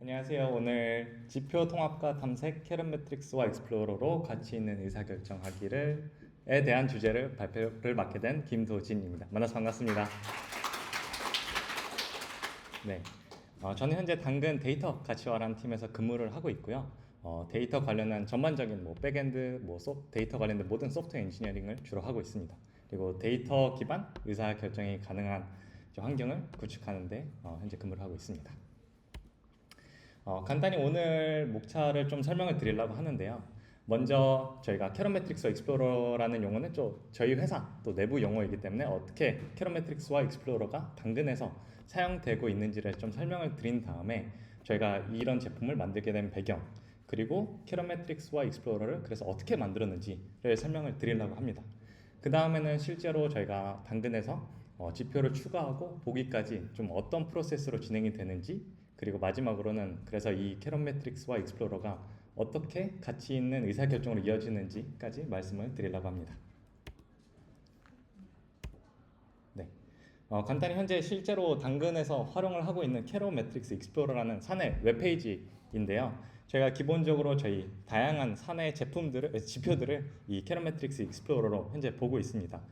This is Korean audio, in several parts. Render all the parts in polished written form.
안녕하세요. 오늘 지표 통합과 탐색, 캐럿 매트릭스와 익스플로러로 가치 있는 의사결정하기를에 대한 주제를 발표를 맡게 된 김도진입니다. 만나서 반갑습니다. 네, 저는 현재 당근 데이터 가치화라는 팀에서 근무를 하고 있고요. 데이터 관련한 전반적인 백엔드, 데이터 관련된 모든 소프트웨어 엔지니어링을 주로 하고 있습니다. 그리고 데이터 기반 의사결정이 가능한 환경을 구축하는데 현재 근무를 하고 있습니다. 간단히 오늘 목차를 좀 설명을 드리려고 하는데요. 먼저 저희가 캐럿 매트릭스와 익스플로러라는 용어는 저희 회사 또 내부 용어이기 때문에 어떻게 캐럿 매트릭스와 익스플로러가 당근에서 사용되고 있는지를 좀 설명을 드린 다음에 저희가 이런 제품을 만들게 된 배경 그리고 캐럿 매트릭스와 익스플로러를 그래서 어떻게 만들었는지를 설명을 드리려고 합니다. 그 다음에는 실제로 저희가 당근에서 지표를 추가하고 보기까지 좀 어떤 프로세스로 진행이 되는지 그리고 마지막으로는 그래서 이 캐럿 매트릭스와 익스플로러가 어떻게 가치 있는 의사결정으로 이어지는지까지 말씀을 드리려고 합니다. 네. 간단히 현재 실제로 당근에서 활용을 하고 있는 캐럿 매트릭스 익스플로러라는 사내 웹페이지인데요. 저희가 기본적으로 저희 다양한 사내 지표들을 이 캐럿 매트릭스 익스플로러로 현재 보고 있습니다.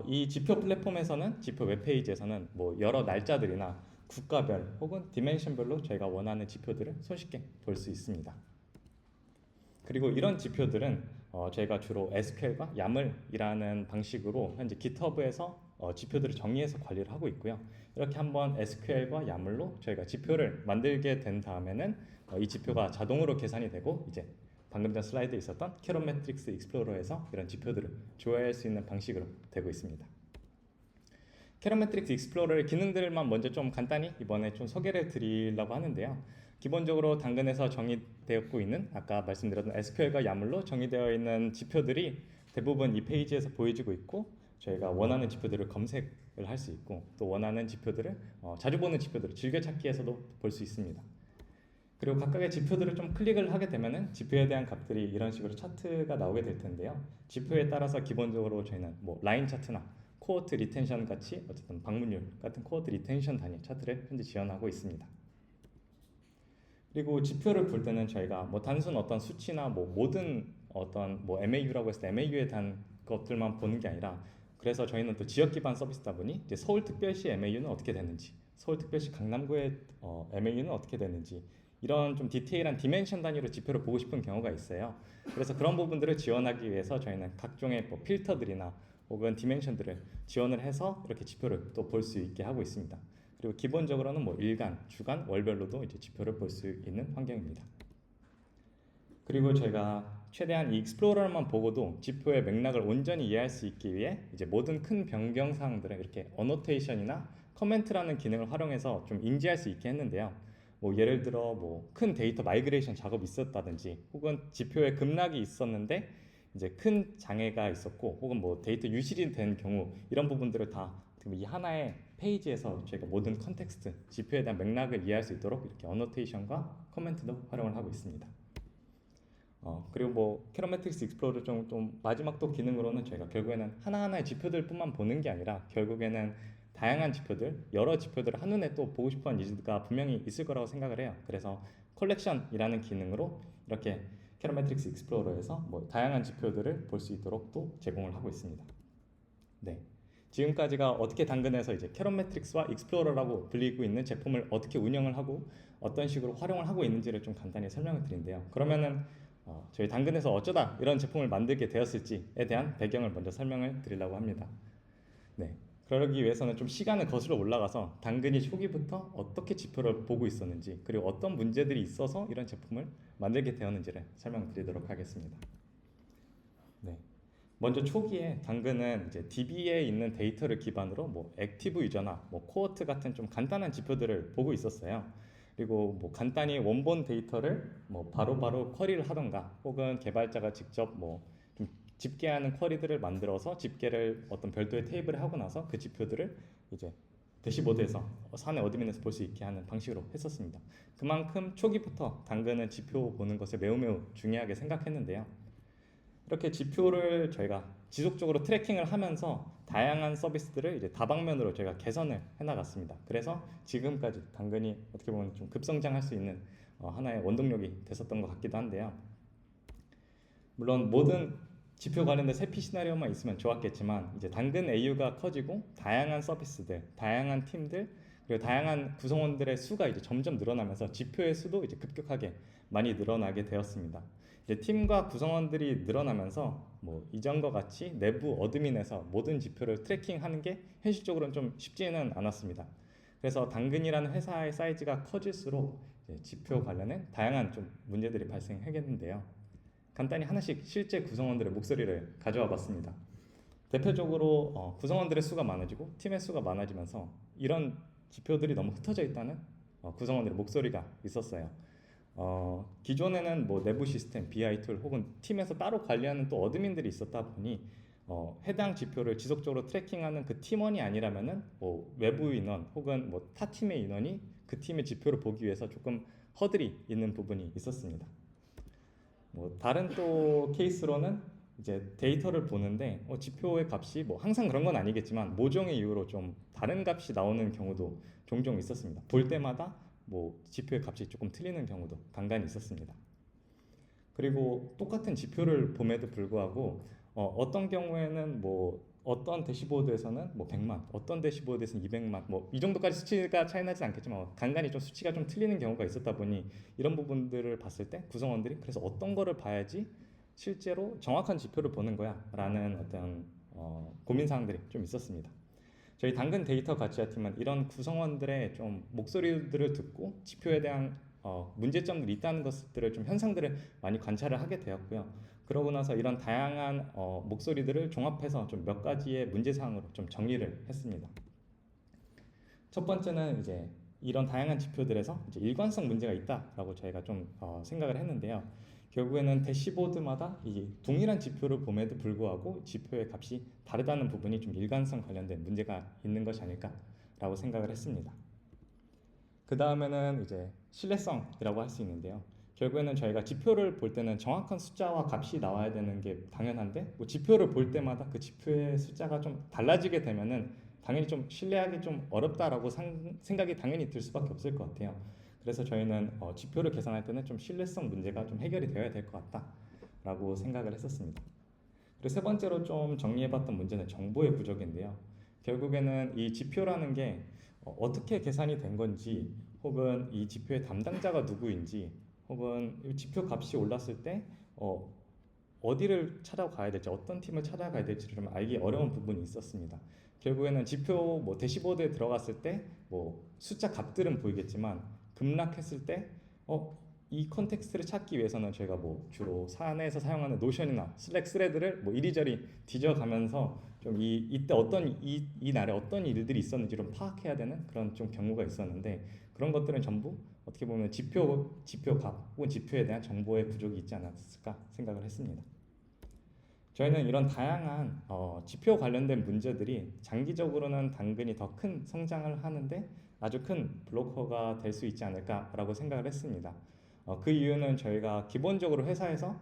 이 지표 플랫폼에서는 지표 웹페이지에서는 여러 날짜들이나 국가별 혹은 디멘션별로 저희가 원하는 지표들을 손쉽게 볼 수 있습니다. 그리고 이런 지표들은 저희가 주로 SQL과 YAML이라는 방식으로 현재 GitHub에서 지표들을 정의해서 관리를 하고 있고요. 이렇게 한번 SQL과 YAML로 저희가 지표를 만들게 된 다음에는 이 지표가 자동으로 계산이 되고 이제 방금 전 슬라이드에 있었던 캐럿 매트릭스 익스플로러에서 이런 지표들을 조회할 수 있는 방식으로 되고 있습니다. 캐럿 매트릭스 익스플로러의 기능들만 먼저 좀 간단히 이번에 좀 소개를 드리려고 하는데요. 기본적으로 당근에서 정의되었고 있는 아까 말씀드렸던 SQL과 YAML로 정의되어 있는 지표들이 대부분 이 페이지에서 보여지고 있고 저희가 원하는 지표들을 검색을 할 수 있고 또 원하는 지표들을 자주 보는 지표들을 즐겨찾기에서도 볼 수 있습니다. 그리고 각각의 지표들을 좀 클릭을 하게 되면은 지표에 대한 값들이 이런 식으로 차트가 나오게 될 텐데요. 지표에 따라서 기본적으로 저희는 라인 차트나 코어트 리텐션 같이 어쨌든 방문율 같은 코어트 리텐션 단위 차트를 현재 지원하고 있습니다. 그리고 지표를 볼 때는 저희가 단순 어떤 수치나 모든 어떤 MAU라고 해서 MAU에 대한 것들만 보는 게 아니라 그래서 저희는 또 지역 기반 서비스다 보니 이제 서울특별시 MAU는 어떻게 되는지 서울특별시 강남구의 MAU는 어떻게 되는지 이런 좀 디테일한 디멘션 단위로 지표를 보고 싶은 경우가 있어요. 그래서 그런 부분들을 지원하기 위해서 저희는 각종의 필터들이나 혹은 디멘션들을 지원을 해서 이렇게 지표를 또 볼 수 있게 하고 있습니다. 그리고 기본적으로는 일간, 주간, 월별로도 이제 지표를 볼 수 있는 환경입니다. 그리고 저희가 최대한 이 익스플로러만 보고도 지표의 맥락을 온전히 이해할 수 있기 위해 이제 모든 큰 변경 사항들을 이렇게 어노테이션이나 커멘트라는 기능을 활용해서 좀 인지할 수 있게 했는데요. 예를 들어 큰 데이터 마이그레이션 작업이 있었다든지 혹은 지표에 급락이 있었는데 이제 큰 장애가 있었고 혹은 데이터 유실이 된 경우 이런 부분들을 다 이 하나의 페이지에서 저희가 모든 컨텍스트 지표에 대한 맥락을 이해할 수 있도록 이렇게 어노테이션과 커멘트도 활용을 하고 있습니다. 그리고 캐럿 매트릭스 익스플로러 좀 마지막 또 기능으로는 저희가 결국에는 하나하나의 지표들뿐만 보는 게 아니라 결국에는 다양한 지표들, 여러 지표들을 한눈에 또 보고 싶어하는 니즈가 분명히 있을 거라고 생각을 해요. 그래서 컬렉션이라는 기능으로 이렇게 캐럿 매트릭스 익스플로러에서 다양한 지표들을 볼 수 있도록 또 제공을 하고 있습니다. 네. 지금까지가 어떻게 당근에서 이제 캐럿 매트릭스와 익스플로러라고 불리고 있는 제품을 어떻게 운영을 하고 어떤 식으로 활용을 하고 있는지를 좀 간단히 설명을 드린데요. 그러면은 저희 당근에서 어쩌다 이런 제품을 만들게 되었을지에 대한 배경을 먼저 설명을 드리려고 합니다. 네. 그러기 위해서는 좀 시간을 거슬러 올라가서 당근이 초기부터 어떻게 지표를 보고 있었는지 그리고 어떤 문제들이 있어서 이런 제품을 만들게 되었는지를 설명드리도록 하겠습니다. 네. 먼저 초기에 당근은 이제 DB에 있는 데이터를 기반으로 액티브 유저나 코어트 같은 좀 간단한 지표들을 보고 있었어요. 그리고 간단히 원본 데이터를 바로바로 쿼리를 하던가 혹은 개발자가 직접 좀 집계하는 쿼리들을 만들어서 집계를 어떤 별도의 테이블에 하고 나서 그 지표들을 이제 대시보드에서 사내 어드민에서 볼 수 있게 하는 방식으로 했었습니다. 그만큼 초기부터 당근은 지표 보는 것을 매우 중요하게 생각했는데요. 이렇게 지표를 저희가 지속적으로 트래킹을 하면서 다양한 서비스들을 이제 다방면으로 저희가 개선을 해나갔습니다. 그래서 지금까지 당근이 어떻게 보면 좀 급성장할 수 있는 하나의 원동력이 됐었던 것 같기도 한데요. 물론 모든 지표 관련된 세피 시나리오만 있으면 좋았겠지만 이제 당근 AU가 커지고 다양한 서비스들, 다양한 팀들 그리고 다양한 구성원들의 수가 이제 점점 늘어나면서 지표의 수도 이제 급격하게 많이 늘어나게 되었습니다. 이제 팀과 구성원들이 늘어나면서 뭐 이전과 같이 내부 어드민에서 모든 지표를 트래킹하는 게 현실적으로는 좀 쉽지는 않았습니다. 그래서 당근이라는 회사의 사이즈가 커질수록 지표 관련된 다양한 좀 문제들이 발생하겠는데요. 간단히 하나씩 실제 구성원들의 목소리를 가져와 봤습니다. 대표적으로 구성원들의 수가 많아지고 팀의 수가 많아지면서 이런 지표들이 너무 흩어져 있다는 구성원들의 목소리가 있었어요. 기존에는 뭐 내부 시스템, BI 툴 혹은 팀에서 따로 관리하는 또 어드민들이 있었다 보니 해당 지표를 지속적으로 트래킹하는 그 팀원이 아니라면은 뭐 외부 인원 혹은 뭐 타 팀의 인원이 그 팀의 지표를 보기 위해서 조금 허들이 있는 부분이 있었습니다. 뭐 다른 또 케이스로는 이제 데이터를 보는데 지표의 값이 뭐 항상 그런 건 아니겠지만 모종의 이유로 좀 다른 값이 나오는 경우도 종종 있었습니다. 볼 때마다 뭐 지표의 값이 조금 틀리는 경우도 간간히 있었습니다. 그리고 똑같은 지표를 봄에도 불구하고 어떤 경우에는 뭐 어떤 대시보드에서는 뭐 100만, 어떤 대시보드에서는 200만, 뭐 이 정도까지 수치가 차이 나진 않겠지만 간간히 좀 수치가 좀 틀리는 경우가 있었다 보니 이런 부분들을 봤을 때 구성원들이 그래서 어떤 거를 봐야지 실제로 정확한 지표를 보는 거야라는 어떤 고민 사항들이 좀 있었습니다. 저희 당근 데이터 가치화 팀은 이런 구성원들의 좀 목소리들을 듣고 지표에 대한 문제점들이 있다는 것들을 좀 현상들을 많이 관찰을 하게 되었고요. 그러고 나서 이런 다양한 목소리들을 종합해서 좀 몇 가지의 문제 사항으로 좀 정리를 했습니다. 첫 번째는 이제 이런 다양한 지표들에서 이제 일관성 문제가 있다라고 저희가 좀 생각을 했는데요. 결국에는 대시보드마다 이 동일한 지표를 봄에도 불구하고 지표의 값이 다르다는 부분이 좀 일관성 관련된 문제가 있는 것이 아닐까라고 생각을 했습니다. 그 다음에는 이제 신뢰성이라고 할 수 있는데요. 결국에는 저희가 지표를 볼 때는 정확한 숫자와 값이 나와야 되는 게 당연한데 뭐 지표를 볼 때마다 그 지표의 숫자가 좀 달라지게 되면은 당연히 좀 신뢰하기 좀 어렵다라고 생각이 당연히 들 수밖에 없을 것 같아요. 그래서 저희는 지표를 계산할 때는 좀 신뢰성 문제가 좀 해결이 되어야 될 것 같다라고 생각을 했었습니다. 그리고 세 번째로 좀 정리해봤던 문제는 정보의 부족인데요. 결국에는 이 지표라는 게 어떻게 계산이 된 건지 혹은 이 지표의 담당자가 누구인지 혹은 이 지표 값이 올랐을 때 어디를 찾아가야 될지 어떤 팀을 찾아가야 될지를 좀 알기 어려운 부분이 있었습니다. 결국에는 지표 뭐 대시보드에 들어갔을 때 뭐 숫자 값들은 보이겠지만 급락했을 때 이 컨텍스트를 찾기 위해서는 저희가 뭐 주로 사내에서 사용하는 노션이나 슬랙 스레드를 뭐 이리저리 뒤져가면서 좀 이때 이 날에 어떤 일들이 있었는지 좀 파악해야 되는 그런 좀 경우가 있었는데 그런 것들은 전부 어떻게 보면 지표 값 혹은 지표에 대한 정보의 부족이 있지 않았을까 생각을 했습니다. 저희는 이런 다양한 지표 관련된 문제들이 장기적으로는 당근이 더 큰 성장을 하는데 아주 큰 블로커가 될 수 있지 않을까라고 생각을 했습니다. 그 이유는 저희가 기본적으로 회사에서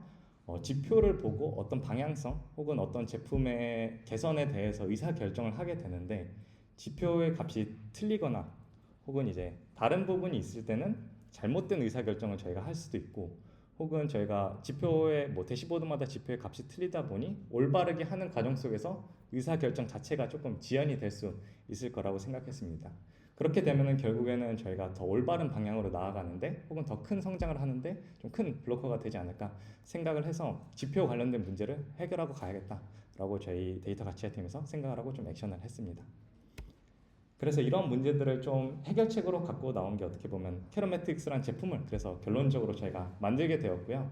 지표를 보고 어떤 방향성 혹은 어떤 제품의 개선에 대해서 의사 결정을 하게 되는데 지표의 값이 틀리거나 혹은 이제 다른 부분이 있을 때는 잘못된 의사 결정을 저희가 할 수도 있고 혹은 저희가 지표의 뭐 대시보드마다 지표의 값이 틀리다 보니 올바르게 하는 과정 속에서 의사 결정 자체가 조금 지연이 될 수 있을 거라고 생각했습니다. 그렇게 되면은 결국에는 저희가 더 올바른 방향으로 나아가는데 혹은 더 큰 성장을 하는데 좀 큰 블로커가 되지 않을까 생각을 해서 지표 관련된 문제를 해결하고 가야겠다라고 저희 데이터 가치화 팀에서 생각을 하고 좀 액션을 했습니다. 그래서 이런 문제들을 좀 해결책으로 갖고 나온 게 어떻게 보면 캐럿매트릭스라는 제품을 그래서 결론적으로 저희가 만들게 되었고요.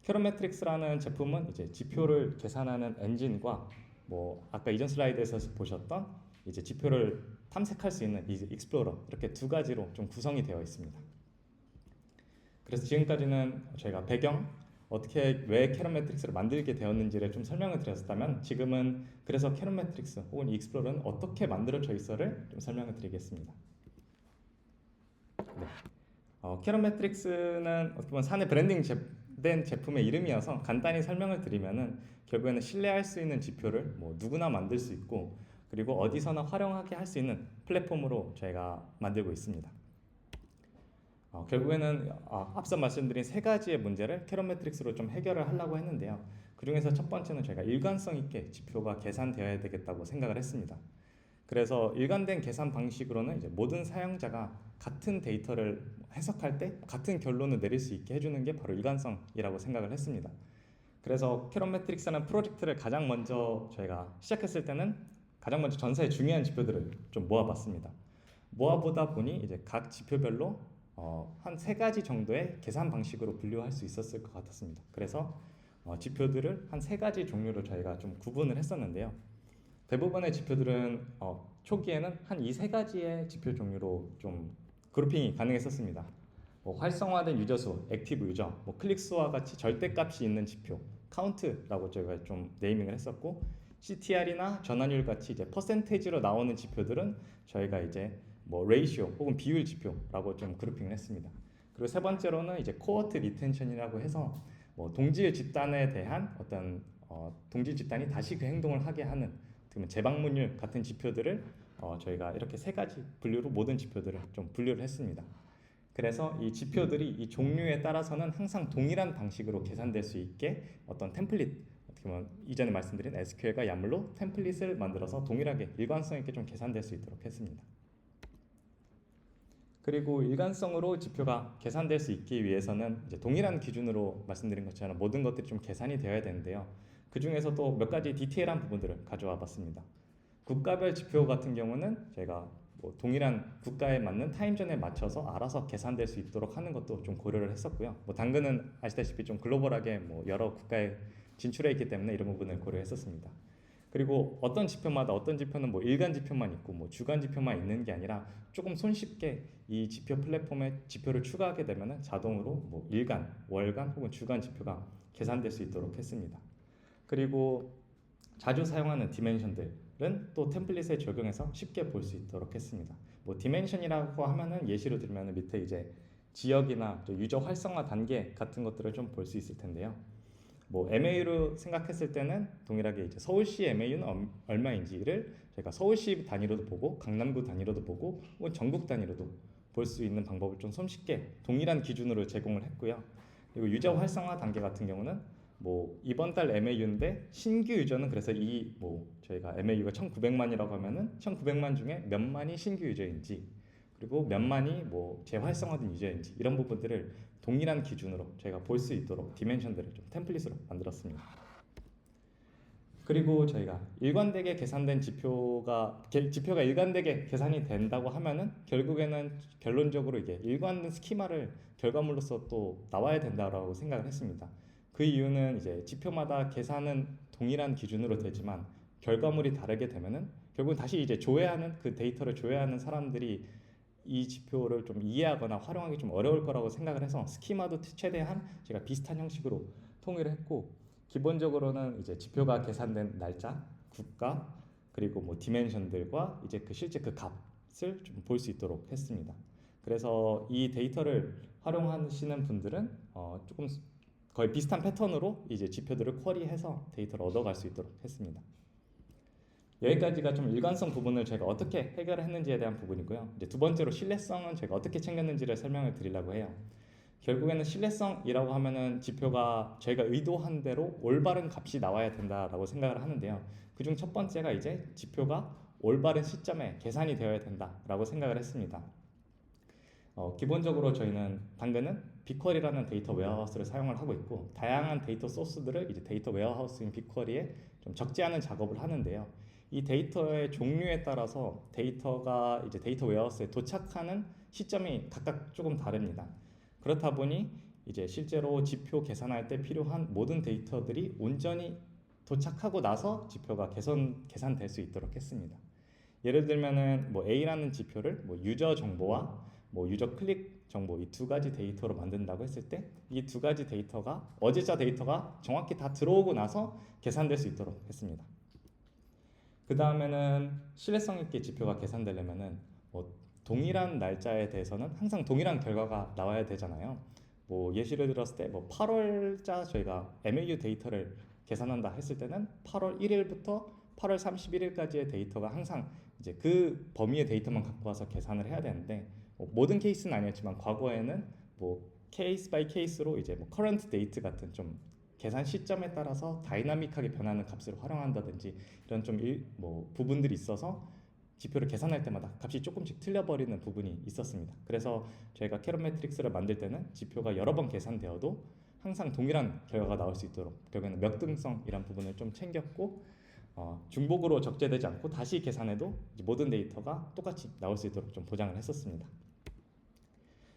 캐럿매트릭스라는 제품은 이제 지표를 계산하는 엔진과 뭐 아까 이전 슬라이드에서 보셨던 이제 지표를 탐색할 수 있는 이제 익스플로러 이렇게 두 가지로 좀 구성이 되어 있습니다. 그래서 지금까지는 저희가 배경 어떻게 왜 캐럿 매트릭스를 만들게 되었는지를 좀 설명을 드렸다면 지금은 그래서 캐럿 매트릭스 혹은 익스플로러는 어떻게 만들어져 있어를 좀 설명을 드리겠습니다. 네. 캐럿 매트릭스는 어떻게 보면 사내 브랜딩 개선된 제품의 이름이어서 간단히 설명을 드리면은 결국에는 신뢰할 수 있는 지표를 뭐 누구나 만들 수 있고 그리고 어디서나 활용하게 할 수 있는 플랫폼으로 저희가 만들고 있습니다. 결국에는 앞서 말씀드린 세 가지의 문제를 캐럿 매트릭스로 좀 해결을 하려고 했는데요. 그 중에서 첫 번째는 저희가 일관성 있게 지표가 계산되어야 되겠다고 생각을 했습니다. 그래서 일관된 계산 방식으로는 이제 모든 사용자가 같은 데이터를 해석할 때 같은 결론을 내릴 수 있게 해주는 게 바로 일관성이라고 생각을 했습니다. 그래서 캐럿 매트릭스라는 프로젝트를 가장 먼저 저희가 시작했을 때는 가장 먼저 전사의 중요한 지표들을 좀 모아봤습니다. 모아보다 보니 이제 각 지표별로 한 세 가지 정도의 계산 방식으로 분류할 수 있었을 것 같았습니다. 그래서 지표들을 한 세 가지 종류로 저희가 좀 구분을 했었는데요. 대부분의 지표들은 초기에는 한 이 세 가지의 지표 종류로 좀 그룹핑이 가능했었습니다. 활성화된 유저 수, 액티브 유저, 클릭 수와 같이 절대값이 있는 지표, 카운트라고 저희가 좀 네이밍을 했었고, CTR이나 전환율 같이 이제 퍼센테이지로 나오는 지표들은 저희가 이제 레이시오 혹은 비율 지표라고 좀 그룹핑을 했습니다. 그리고 세 번째로는 이제 코어트 리텐션이라고 해서 동질 집단에 대한 어떤 동질 집단이 다시 그 행동을 하게 하는 그러면 재방문율 같은 지표들을 저희가 이렇게 세 가지 분류로 모든 지표들을 좀 분류를 했습니다. 그래서 이 지표들이 이 종류에 따라서는 항상 동일한 방식으로 계산될 수 있게 어떤 템플릿, 어떻게 보면 이전에 말씀드린 SQL과 YAML로 템플릿을 만들어서 동일하게 일관성 있게 좀 계산될 수 있도록 했습니다. 그리고 일관성으로 지표가 계산될 수 있기 위해서는 이제 동일한 기준으로 말씀드린 것처럼 모든 것들이 좀 계산이 되어야 되는데요. 그 중에서도 몇 가지 디테일한 부분들을 가져와 봤습니다. 국가별 지표 같은 경우는 제가 동일한 국가에 맞는 타임존에 맞춰서 알아서 계산될 수 있도록 하는 것도 좀 고려를 했었고요. 당근은 아시다시피 좀 글로벌하게 여러 국가에 진출해 있기 때문에 이런 부분을 고려했었습니다. 그리고 어떤 지표마다 어떤 지표는 일간 지표만 있고 주간 지표만 있는 게 아니라 조금 손쉽게 이 지표 플랫폼에 지표를 추가하게 되면 자동으로 일간, 월간 혹은 주간 지표가 계산될 수 있도록 했습니다. 그리고 자주 사용하는 디멘션들은 또 템플릿에 적용해서 쉽게 볼 수 있도록 했습니다. 디멘션이라고 하면은 예시로 들면 밑에 이제 지역이나 유저 활성화 단계 같은 것들을 좀 볼 수 있을 텐데요. MAU로 생각했을 때는 동일하게 이제 서울시 MAU는 얼마인지를 저희가 서울시 단위로도 보고 강남구 단위로도 보고 혹은 전국 단위로도 볼 수 있는 방법을 좀 손쉽게 동일한 기준으로 제공을 했고요. 그리고 유저 활성화 단계 같은 경우는 이번 달 MAU인데 신규 유저는 그래서 저희가 MAU가 1900만이라고 하면은 1900만 중에 몇 만이 신규 유저인지 그리고 몇 만이 재활성화된 유저인지 이런 부분들을 동일한 기준으로 저희가 볼 수 있도록 디멘션들을 좀 템플릿으로 만들었습니다. 그리고 저희가 일관되게 계산된 지표가 일관되게 계산이 된다고 하면은 결국에는 결론적으로 이게 일관된 스키마를 결과물로서 또 나와야 된다라고 생각을 했습니다. 그 이유는 이제 지표마다 계산은 동일한 기준으로 되지만 결과물이 다르게 되면은 결국 다시 이제 그 데이터를 조회하는 사람들이 이 지표를 좀 이해하거나 활용하기 좀 어려울 거라고 생각을 해서 스키마도 최대한 제가 비슷한 형식으로 통일을 했고 기본적으로는 이제 지표가 계산된 날짜, 국가 그리고 디멘션들과 이제 실제 그 값을 좀 볼 수 있도록 했습니다. 그래서 이 데이터를 활용하시는 분들은 조금 거의 비슷한 패턴으로 이제 지표들을 쿼리해서 데이터를 얻어갈 수 있도록 했습니다. 여기까지가 좀 일관성 부분을 제가 어떻게 해결을 했는지에 대한 부분이고요. 이제 두 번째로 신뢰성은 제가 어떻게 챙겼는지를 설명을 드리려고 해요. 결국에는 신뢰성이라고 하면은 지표가 저희가 의도한 대로 올바른 값이 나와야 된다라고 생각을 하는데요. 그중 첫 번째가 이제 지표가 올바른 시점에 계산이 되어야 된다라고 생각을 했습니다. 기본적으로 저희는 당근은 빅쿼리라는 데이터 웨어하우스를 사용을 하고 있고 다양한 데이터 소스들을 이제 데이터 웨어하우스인 빅쿼리에 좀 적재하는 작업을 하는데요. 이 데이터의 종류에 따라서 데이터가 이제 데이터 웨어하우스에 도착하는 시점이 각각 조금 다릅니다. 그렇다 보니 이제 실제로 지표 계산할 때 필요한 모든 데이터들이 온전히 도착하고 나서 지표가 계산될 수 있도록 했습니다. 예를 들면은 A라는 지표를 유저 정보와 유저 클릭 정보 이 두 가지 데이터로 만든다고 했을 때 이 두 가지 데이터가 어제자 데이터가 정확히 다 들어오고 나서 계산될 수 있도록 했습니다. 그 다음에는 신뢰성 있게 지표가 계산되려면은 동일한 날짜에 대해서는 항상 동일한 결과가 나와야 되잖아요. 뭐 예시를 들었을 때 뭐 8월자 저희가 MAU 데이터를 계산한다 했을 때는 8월 1일부터 8월 31일까지의 데이터가 항상 이제 그 범위의 데이터만 갖고 와서 계산을 해야 되는데 뭐 모든 케이스는 아니었지만 과거에는 뭐 케이스 바이 케이스로 이제 뭐 커런트 데이트 같은 좀 계산 시점에 따라서 다이나믹하게 변하는 값을 활용한다든지 이런 좀 뭐 부분들이 있어서 지표를 계산할 때마다 값이 조금씩 틀려버리는 부분이 있었습니다. 그래서 저희가 캐럿 매트릭스를 만들 때는 지표가 여러 번 계산되어도 항상 동일한 결과가 나올 수 있도록 결국에는 역등성이란 부분을 좀 챙겼고 중복으로 적재되지 않고 다시 계산해도 모든 데이터가 똑같이 나올 수 있도록 좀 보장을 했었습니다.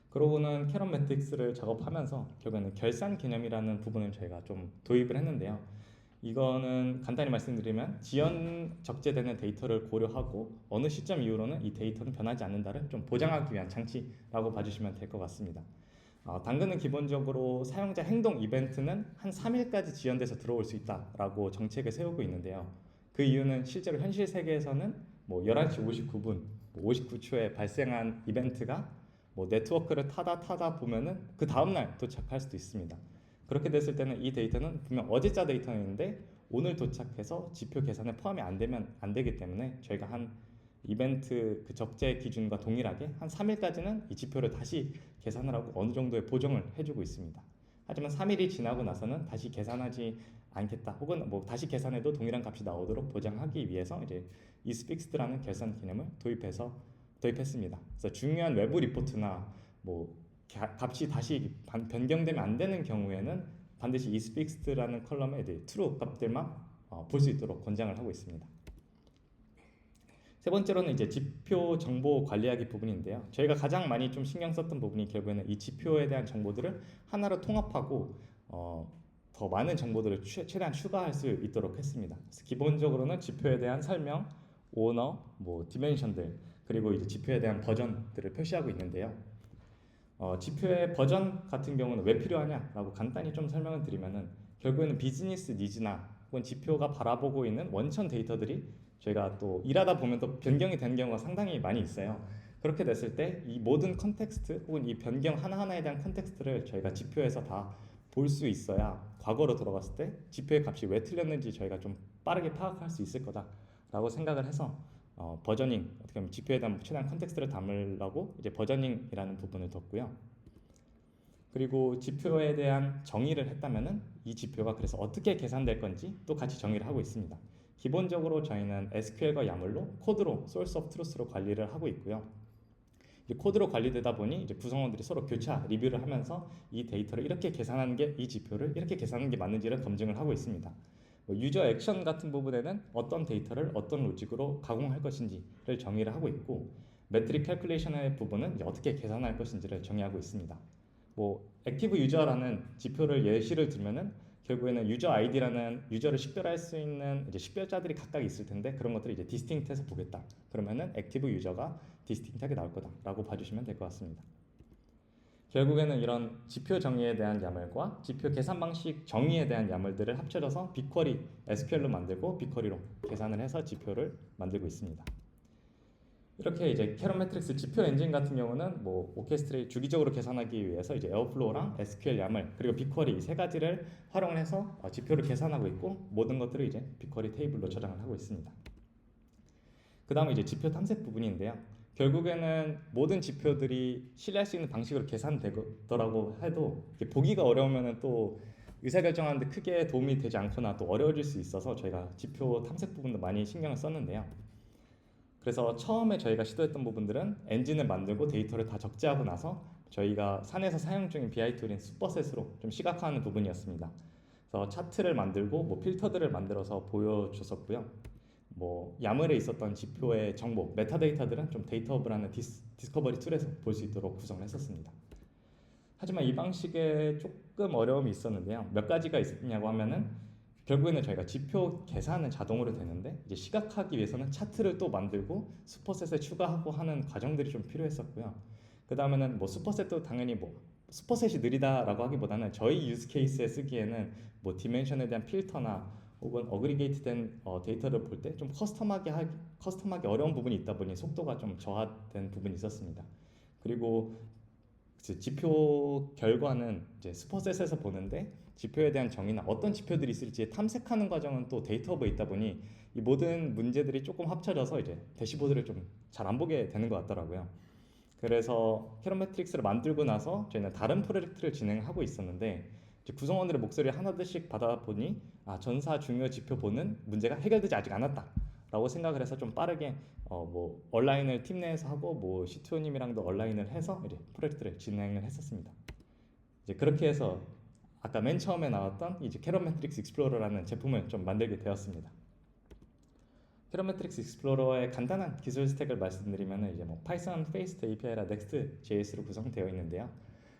그러고는 캐럿 매트릭스를 작업하면서 결국에는 결산 개념이라는 부분을 저희가 좀 도입을 했는데요. 이거는 간단히 말씀드리면 지연 적재되는 데이터를 고려하고 어느 시점 이후로는 이 데이터는 변하지 않는다를 좀 보장하기 위한 장치라고 봐주시면 될 것 같습니다. 당근은 기본적으로 사용자 행동 이벤트는 한 3일까지 지연돼서 들어올 수 있다라고 정책을 세우고 있는데요. 그 이유는 실제로 현실 세계에서는 뭐 11시 59분, 59초에 발생한 이벤트가 뭐 네트워크를 타다 보면은 그 다음날 도착할 수도 있습니다. 그렇게 됐을 때는 이 데이터는 분명 어제자 데이터였는데 오늘 도착해서 지표 계산에 포함이 안 되면 안 되기 때문에 저희가 한 이벤트 그 적재 기준과 동일하게 한 3일까지는 이 지표를 다시 계산을 하고 어느 정도의 보정을 해주고 있습니다. 하지만 3일이 지나고 나서는 다시 계산하지 않겠다 혹은 뭐 다시 계산해도 동일한 값이 나오도록 보장하기 위해서 이제 isFixed라는 결산 개념을 도입했습니다. 그래서 중요한 외부 리포트나 뭐 값이 다시 변경되면 안 되는 경우에는 반드시 isFixed라는 컬럼에 이제 true 값들만 볼 수 있도록 권장을 하고 있습니다. 세 번째로는 이제 지표 정보 관리하기 부분인데요. 저희가 가장 많이 좀 신경 썼던 부분이 결국에는 이 지표에 대한 정보들을 하나로 통합하고 더 많은 정보들을 최대한 추가할 수 있도록 했습니다. 그래서 기본적으로는 지표에 대한 설명, 오너, 뭐 디멘션들 그리고 이제 지표에 대한 버전들을 표시하고 있는데요. 지표의 버전 같은 경우는 왜 필요하냐라고 간단히 좀 설명을 드리면은 결국에는 비즈니스 니즈나 혹은 지표가 바라보고 있는 원천 데이터들이 저희가 또 일하다 보면 또 변경이 되는 경우가 상당히 많이 있어요. 그렇게 됐을 때 이 모든 컨텍스트 혹은 이 변경 하나하나에 대한 컨텍스트를 저희가 지표에서 다 볼 수 있어야 과거로 돌아갔을 때 지표의 값이 왜 틀렸는지 저희가 좀 빠르게 파악할 수 있을 거다라고 생각을 해서 버저닝 어떻게 보면 지표에 대한 최대한 컨텍스트를 담으려고 이제 버저닝이라는 부분을 뒀고요. 그리고 지표에 대한 정의를 했다면은 이 지표가 그래서 어떻게 계산될 건지 또 같이 정의를 하고 있습니다. 기본적으로 저희는 SQL과 야물로 코드로 source of truth로 관리를 하고 있고요. 이제 코드로 관리되다 보니 이제 구성원들이 서로 교차 리뷰를 하면서 이 데이터를 이렇게 계산하는 게 이 지표를 이렇게 계산하는 게 맞는지를 검증을 하고 있습니다. 유저 액션 같은 부분에는 어떤 데이터를 어떤 로직으로 가공할 것인지를 정의를 하고 있고 매트릭 캘큘레이션의 부분은 이제 어떻게 계산할 것인지를 정의하고 있습니다. 뭐 액티브 유저라는 지표를 예시를 들면은 결국에는 유저 아이디라는 유저를 식별할 수 있는 이제 식별자들이 각각 있을 텐데 그런 것들을 이제 디스팅트해서 보겠다. 그러면은 액티브 유저가 디스팅트하게 나올 거다라고 봐주시면 될 것 같습니다. 결국에는 이런 지표 정의에 대한 야물과 지표 계산 방식 정의에 대한 야물들을 합쳐져서 빅쿼리 SQL로 만들고 빅쿼리로 계산을 해서 지표를 만들고 있습니다. 이렇게 이제 캐럿 매트릭스 지표 엔진 같은 경우는 뭐 오케스트레이 주기적으로 계산하기 위해서 이제 에어플로우랑 SQL 야물 그리고 빅쿼리 세 가지를 활용을 해서 지표를 계산하고 있고 모든 것들을 이제 빅쿼리 테이블로 저장을 하고 있습니다. 그 다음에 이제 지표 탐색 부분인데요. 결국에는 모든 지표들이 신뢰할 수 있는 방식으로 계산되더라고 해도 보기가 어려우면 또 의사결정하는데 크게 도움이 되지 않거나 또 어려워질 수 있어서 저희가 지표 탐색 부분도 많이 신경을 썼는데요. 그래서 처음에 저희가 시도했던 부분들은 엔진을 만들고 데이터를 다 적재하고 나서 저희가 산에서 사용 중인 BI 툴인 슈퍼셋으로 좀 시각화하는 부분이었습니다. 그래서 차트를 만들고 뭐 필터들을 만들어서 보여줬었고요. 뭐 야물에 있었던 지표의 정보, 메타데이터들은 좀 데이터허브라는 디스커버리 툴에서 볼 수 있도록 구성을 했었습니다. 하지만 이 방식에 조금 어려움이 있었는데요. 몇 가지가 있었냐고 하면은 결국에는 저희가 지표 계산은 자동으로 되는데 이제 시각화하기 위해서는 차트를 또 만들고 슈퍼셋에 추가하고 하는 과정들이 좀 필요했었고요. 그 다음에는 뭐 슈퍼셋도 당연히 뭐 슈퍼셋이 느리다라고 하기보다는 저희 유즈 케이스에 쓰기에는 뭐 디멘션에 대한 필터나 혹은 어그리게이트된 데이터를 볼 때 좀 커스텀하기 어려운 부분이 있다 보니 속도가 좀 저하된 부분이 있었습니다. 그리고 그래서 지표 결과는 이제 슈퍼셋에서 보는데 지표에 대한 정의나 어떤 지표들이 있을지 탐색하는 과정은 또 데이터업에 있다 보니 이 모든 문제들이 조금 합쳐져서 이제 대시보드를 좀 잘 안 보게 되는 것 같더라고요. 그래서 캐럿 매트릭스를 만들고 나서 저희는 다른 프로젝트를 진행하고 있었는데 이제 구성원들의 목소리를 하나둘씩 받아보니 전사 중요 지표 보는 문제가 해결되지 아직 않았다라고 생각을 해서 좀 빠르게 뭐 온라인을 팀 내에서 하고 뭐 CTO님이랑도 온라인을 해서 이제 프로젝트를 진행을 했었습니다. 이제 그렇게 해서 아까 맨 처음에 나왔던 이제 캐럿 매트릭스 익스플로러라는 제품을 좀 만들게 되었습니다. 캐럿 매트릭스 익스플로러의 간단한 기술 스택을 말씀드리면 이제 뭐 파이썬 페이스트 API라 Next.js로 구성되어 있는데요.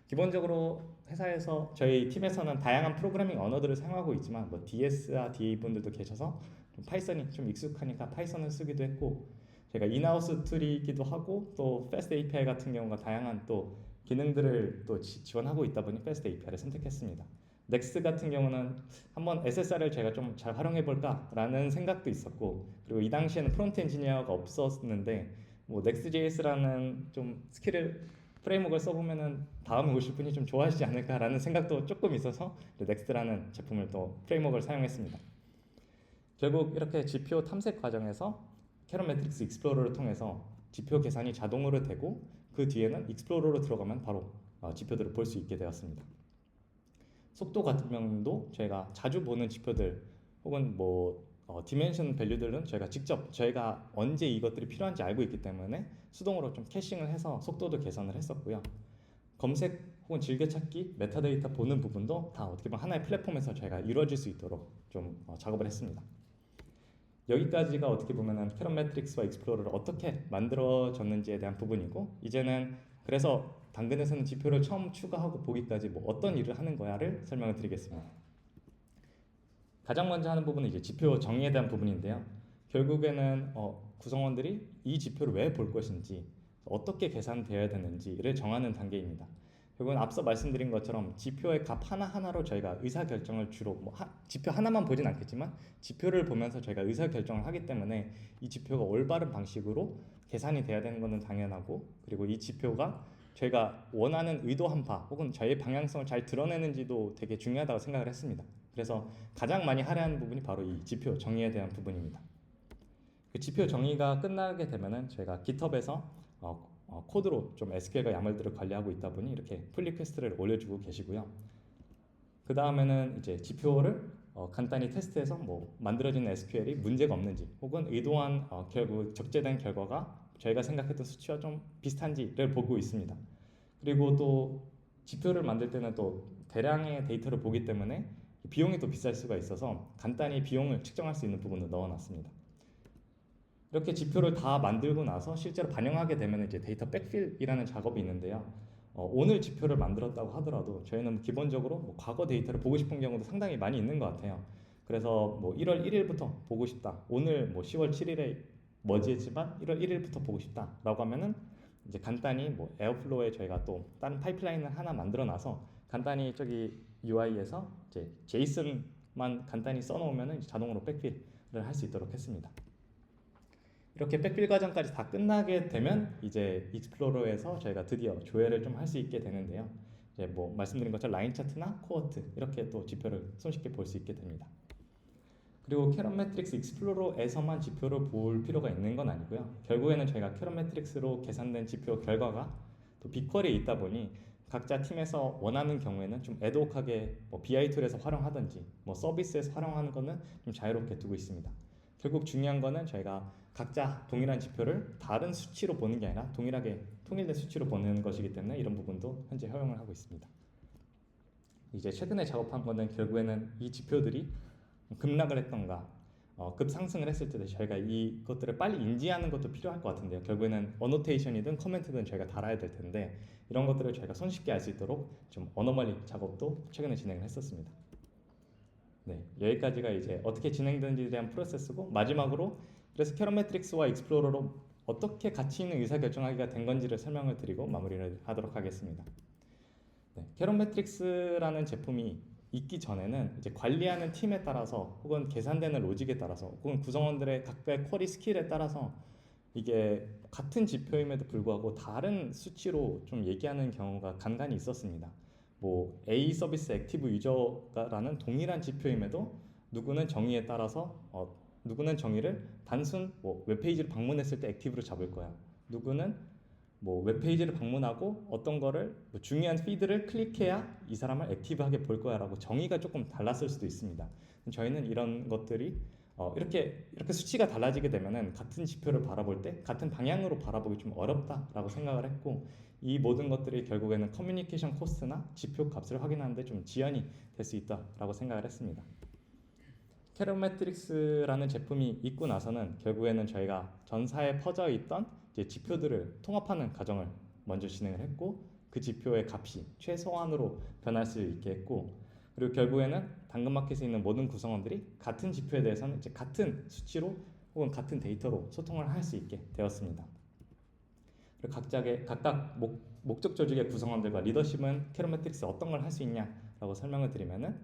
기본적으로 회사에서 저희 팀에서는 다양한 프로그래밍 언어들을 사용하고 있지만 뭐 DS와 DA 분들도 계셔서 좀 파이썬이 좀 익숙하니까 파이썬을 쓰기도 했고 제가 인하우스 툴이기도 하고 또 Fast API 같은 경우가 다양한 또 기능들을 또 지원하고 있다 보니 Fast API를 선택했습니다. 넥스트 같은 경우는 한번 SSR을 제가 좀 잘 활용해 볼까라는 생각도 있었고 그리고 이 당시에는 프론트 엔지니어가 없었는데 뭐 Next.js라는 좀 스킬을 프레임워크를 써보면은 다음에 오실 분이 좀 좋아하시지 않을까라는 생각도 조금 있어서 넥스트라는 제품을 또 프레임워크를 사용했습니다. 결국 이렇게 지표 탐색 과정에서 캐럿 매트릭스 익스플로러를 통해서 지표 계산이 자동으로 되고 그 뒤에는 익스플로러로 들어가면 바로 지표들을 볼 수 있게 되었습니다. 속도 같은 경우도 저희가 자주 보는 지표들 혹은 뭐 디멘션 밸류들은 저희가 언제 이것들이 필요한지 알고 있기 때문에 수동으로 좀 캐싱을 해서 속도도 개선을 했었고요. 검색 혹은 즐겨찾기, 메타데이터 보는 부분도 다 어떻게 보면 하나의 플랫폼에서 저희가 이루어질 수 있도록 좀 작업을 했습니다. 여기까지가 어떻게 보면은 캐럿 매트릭스와 익스플로러를 어떻게 만들어졌는지에 대한 부분이고 이제는 그래서 당근에서는 지표를 처음 추가하고 보기까지 뭐 어떤 일을 하는 거야를 설명을 드리겠습니다. 가장 먼저 하는 부분은 이제 지표 정의에 대한 부분인데요. 결국에는 구성원들이 이 지표를 왜 볼 것인지 어떻게 계산되어야 되는지를 정하는 단계입니다. 결국은 앞서 말씀드린 것처럼 지표의 값 하나하나로 저희가 의사결정을 주로 지표 하나만 보진 않겠지만 지표를 보면서 저희가 의사결정을 하기 때문에 이 지표가 올바른 방식으로 계산이 돼야 되는 것은 당연하고 그리고 이 지표가 저희가 원하는 의도한 바 혹은 저희의 방향성을 잘 드러내는지도 되게 중요하다고 생각을 했습니다. 그래서 가장 많이 할애하는 부분이 바로 이 지표 정의에 대한 부분입니다. 그 지표 정의가 끝나게 되면은 저희가 GitHub에서 코드로 좀 SQL과 야말들을 관리하고 있다 보니 이렇게 풀 리퀘스트를 올려주고 계시고요. 그 다음에는 이제 지표를 간단히 테스트해서 뭐 만들어진 SQL이 문제가 없는지 혹은 의도한 결국 적재된 결과가 저희가 생각했던 수치와 좀 비슷한지를 보고 있습니다. 그리고 또 지표를 만들 때는 또 대량의 데이터를 보기 때문에 비용이 또 비쌀 수가 있어서 간단히 비용을 측정할 수 있는 부분을 넣어놨습니다. 이렇게 지표를 다 만들고 나서 실제로 반영하게 되면 이제 데이터 백필이라는 작업이 있는데요. 오늘 지표를 만들었다고 하더라도 저희는 기본적으로 뭐 과거 데이터를 보고 싶은 경우도 상당히 많이 있는 것 같아요. 그래서 뭐 1월 1일부터 보고 싶다. 오늘 뭐 10월 7일에 뭐지 했지만 1월 1일부터 보고 싶다라고 하면은 이제 간단히 뭐 에어플로우에 저희가 또 다른 파이프라인을 하나 만들어 놔서 간단히 저기 UI에서 이제 제이슨만 간단히 써놓으면은 자동으로 백필을 할 수 있도록 했습니다. 이렇게 백필 과정까지 다 끝나게 되면 이제 익스플로러에서 저희가 드디어 조회를 좀 할 수 있게 되는데요. 이제 뭐 말씀드린 것처럼 라인 차트나 코어트 이렇게 또 지표를 손쉽게 볼 수 있게 됩니다. 그리고 캐럿 매트릭스 익스플로러에서만 지표를 볼 필요가 있는 건 아니고요. 결국에는 저희가 캐럿 매트릭스로 계산된 지표 결과가 또 빅쿼리에 있다 보니 각자 팀에서 원하는 경우에는 좀 애드호크하게 뭐 BI 툴에서 활용하든지 뭐 서비스에서 활용하는 거는 좀 자유롭게 두고 있습니다. 결국 중요한 거는 저희가 각자 동일한 지표를 다른 수치로 보는 게 아니라 동일하게 통일된 수치로 보는 것이기 때문에 이런 부분도 현재 허용을 하고 있습니다. 이제 최근에 작업한 거는 결국에는 이 지표들이 급락을 했던가 급상승을 했을 때 저희가 이것들을 빨리 인지하는 것도 필요할 것 같은데요. 결국에는 어노테이션이든 커멘트든 저희가 달아야 될 텐데 이런 것들을 저희가 손쉽게 알 수 있도록 좀 어노멀리 작업도 최근에 진행을 했었습니다. 네, 여기까지가 이제 어떻게 진행되는지에 대한 프로세스고 마지막으로 그래서 캐럿 매트릭스와 익스플로러로 어떻게 가치 있는 의사결정하기가 된 건지를 설명을 드리고 마무리를 하도록 하겠습니다. 네, 캐럿 매트릭스라는 제품이 있기 전에는 이제 관리하는 팀에 따라서 혹은 계산되는 로직에 따라서 혹은 구성원들의 각각의 쿼리 스킬에 따라서 이게 같은 지표임에도 불구하고 다른 수치로 좀 얘기하는 경우가 간간히 있었습니다. 뭐 A 서비스 액티브 유저가라는 동일한 지표임에도 누구는 정의에 따라서 누구는 정의를 단순 뭐 웹페이지를 방문했을 때 액티브로 잡을 거야. 누구는 뭐 웹페이지를 방문하고 어떤 거를 뭐 중요한 피드를 클릭해야 이 사람을 액티브하게 볼 거야라고 정의가 조금 달랐을 수도 있습니다. 저희는 이런 것들이 이렇게 수치가 달라지게 되면은 같은 지표를 바라볼 때 같은 방향으로 바라보기 좀 어렵다라고 생각을 했고, 이 모든 것들이 결국에는 커뮤니케이션 코스트나 지표 값을 확인하는데 좀 지연이 될 수 있다라고 생각을 했습니다. 캐럿매트릭스라는 제품이 있고 나서는 결국에는 저희가 전사에 퍼져 있던 이제 지표들을 통합하는 과정을 먼저 진행을 했고, 그 지표의 값이 최소한으로 변할 수 있게 했고, 그리고 결국에는 당근마켓에 있는 모든 구성원들이 같은 지표에 대해서는 이제 같은 수치로 혹은 같은 데이터로 소통을 할 수 있게 되었습니다. 그리고 각각 목적 조직의 구성원들과 리더십은 캐럿매트릭스 어떤 걸 할 수 있냐라고 설명을 드리면은,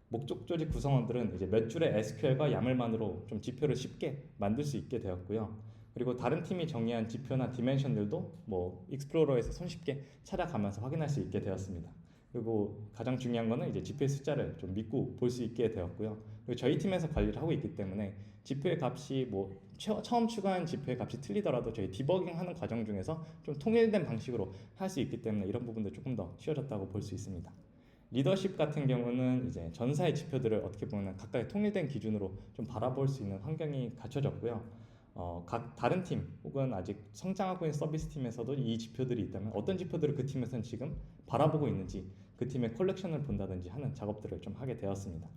목적 조직 구성원들은 이제 몇 줄의 SQL과 YAML만으로 좀 지표를 쉽게 만들 수 있게 되었고요. 그리고 다른 팀이 정의한 지표나 디멘션들도 뭐 익스플로러에서 손쉽게 찾아가면서 확인할 수 있게 되었습니다. 그리고 가장 중요한 거는 이제 지표의 숫자를 좀 믿고 볼 수 있게 되었고요. 그리고 저희 팀에서 관리를 하고 있기 때문에 지표의 값이 뭐 처음 추가한 지표의 값이 틀리더라도 저희 디버깅하는 과정 중에서 좀 통일된 방식으로 할 수 있기 때문에 이런 부분도 조금 더 쉬워졌다고 볼 수 있습니다. 리더십 같은 경우는 이제 전사의 지표들을 어떻게 보면 각각의 통일된 기준으로 좀 바라볼 수 있는 환경이 갖춰졌고요. 각 다른 팀 혹은 아직 성장하고 있는 서비스 팀에서도 이 지표들이 있다면 어떤 지표들을 그 팀에서는 지금 바라보고 있는지 그 팀의 컬렉션을 본다든지 하는 작업들을 좀 하게 되었습니다.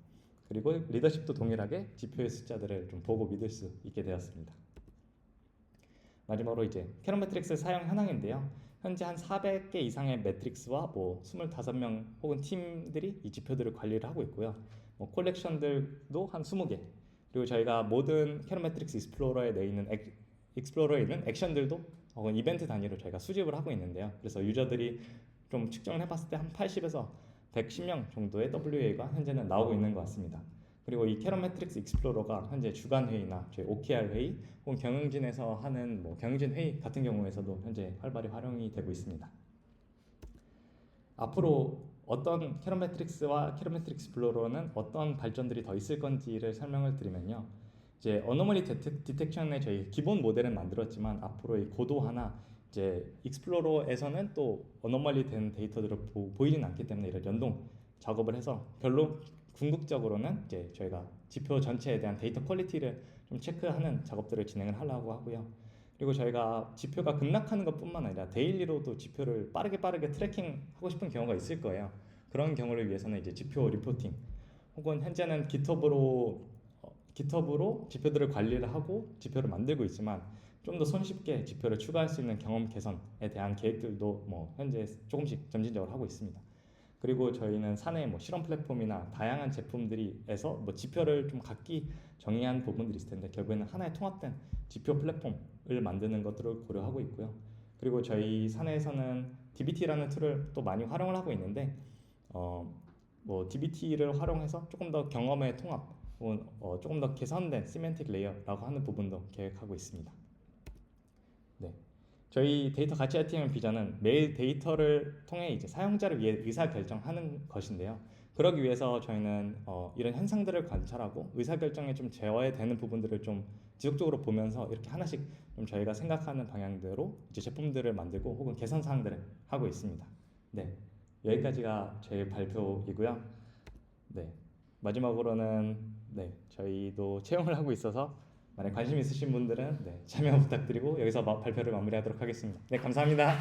그리고 리더십도 동일하게 지표의 숫자들을 좀 보고 믿을 수 있게 되었습니다. 마지막으로 이제 캐럿매트릭스 사용 현황인데요. 현재 한 400개 이상의 매트릭스와 뭐 25명 혹은 팀들이 이 지표들을 관리를 하고 있고요. 뭐 콜렉션들도 한 20개. 그리고 저희가 모든 캐럿매트릭스 익스플로러에 있는 액션들도 혹은 이벤트 단위로 저희가 수집을 하고 있는데요. 그래서 유저들이 좀 측정을 해봤을 때 한 80에서 110명 정도의 WA가 현재는 나오고 있는 것 같습니다. 그리고 이 캐럿매트릭스 익스플로러가 현재 주간 회의나 저희 OKR 회의 혹은 경영진에서 하는 뭐 경영진 회의 같은 경우에서도 현재 활발히 활용이 되고 있습니다. 앞으로 어떤 캐럿매트릭스와 캐럿매트릭스 익스플로러는 어떤 발전들이 더 있을 건지를 설명을 드리면요. 이제 어노멀리 디텍션의 저희 기본 모델은 만들었지만 앞으로 이 고도화나 이제 익스플로러에서는 또 어노멀리 된 데이터들을 보이진 않기 때문에 이런 연동 작업을 해서 별로 궁극적으로는 이제 저희가 지표 전체에 대한 데이터 퀄리티를 좀 체크하는 작업들을 진행을 하려고 하고요. 그리고 저희가 지표가 급락하는 것뿐만 아니라 데일리로도 지표를 빠르게 트래킹하고 싶은 경우가 있을 거예요. 그런 경우를 위해서는 이제 지표 리포팅 혹은 현재는 깃허브로 지표들을 관리를 하고 지표를 만들고 있지만 좀 더 손쉽게 지표를 추가할 수 있는 경험 개선에 대한 계획들도 뭐 현재 조금씩 점진적으로 하고 있습니다. 그리고 저희는 사내 뭐 실험 플랫폼이나 다양한 제품들이에서 뭐 지표를 좀 각기 정의한 부분들이 있을 텐데 결국에는 하나의 통합된 지표 플랫폼을 만드는 것들을 고려하고 있고요. 그리고 저희 사내에서는 DBT라는 툴을 또 많이 활용을 하고 있는데 뭐 DBT를 활용해서 조금 더 경험의 통합 혹은 조금 더 개선된 시멘틱 레이어라고 하는 부분도 계획하고 있습니다. 네. 저희 데이터 가치 알팅의 비전은 매일 데이터를 통해 이제 사용자를 위해 의사 결정하는 것인데요. 그러기 위해서 저희는 이런 현상들을 관찰하고 의사 결정에 좀 제어되는 부분들을 좀 지속적으로 보면서 이렇게 하나씩 좀 저희가 생각하는 방향대로 이제 제품들을 만들고 혹은 개선 사항들을 하고 있습니다. 네, 여기까지가 제 발표이고요. 네, 마지막으로는 네, 저희도 채용을 하고 있어서 만약 관심 있으신 분들은 네, 참여 부탁드리고 여기서 발표를 마무리하도록 하겠습니다. 네, 감사합니다.